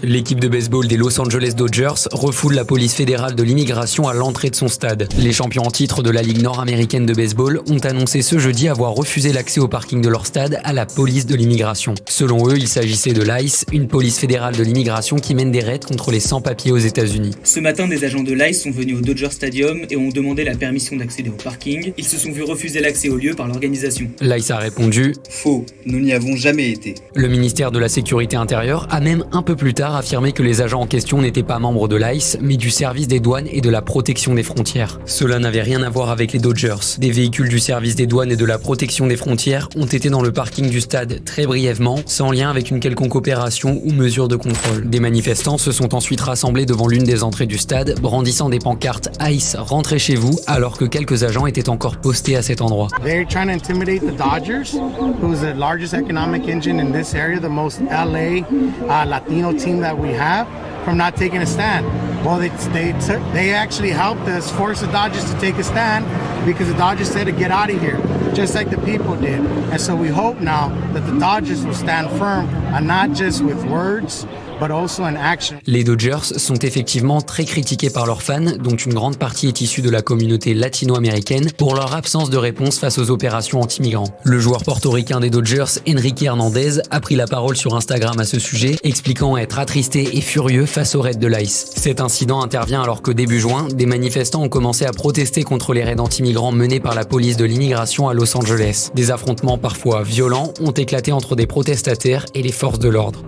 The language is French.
L'équipe de baseball des Los Angeles Dodgers refoule la police fédérale de l'immigration à l'entrée de son stade. Les champions en titre de la Ligue nord-américaine de baseball ont annoncé ce jeudi avoir refusé l'accès au parking de leur stade à la police de l'immigration. Selon eux, il s'agissait de l'ICE, une police fédérale de l'immigration qui mène des raids contre les sans-papiers aux États-Unis. Ce matin, des agents de l'ICE sont venus au Dodger Stadium et ont demandé la permission d'accéder au parking. Ils se sont vus refuser l'accès au lieu par l'organisation. L'ICE a répondu « Faux, nous n'y avons jamais été ». Le ministère de la Sécurité intérieure a même un peu plus tard affirmé que les agents en question n'étaient pas membres de l'ICE, mais du service des douanes et de la protection des frontières. Cela n'avait rien à voir avec les Dodgers. Des véhicules du service des douanes et de la protection des frontières ont été dans le parking du stade très brièvement, sans lien avec une quelconque opération ou mesure de contrôle. Des manifestants se sont ensuite rassemblés devant l'une des entrées du stade, brandissant des pancartes « ICE, rentrez chez vous », alors que quelques agents étaient encore postés à cet endroit. They're trying to intimidate the Dodgers, who's the largest economic engine in this area, the most LA Latino team that we have, from not taking a stand. Well, they actually helped us force the Dodgers to take a stand because the Dodgers said to get out of here, just like the people did. And so we hope now that the Dodgers will stand firm and not just with words, but also in action. Les Dodgers sont effectivement très critiqués par leurs fans, dont une grande partie est issue de la communauté latino-américaine, pour leur absence de réponse face aux opérations anti-migrants. Le joueur portoricain des Dodgers, Enrique Hernandez, a pris la parole sur Instagram à ce sujet, expliquant être attristé et furieux face aux raids de l'ICE. Cet incident intervient alors que début juin, des manifestants ont commencé à protester contre les raids anti-migrants menés par la police de l'immigration à Los Angeles. Des affrontements parfois violents ont éclaté entre des protestataires et les forces de l'ordre.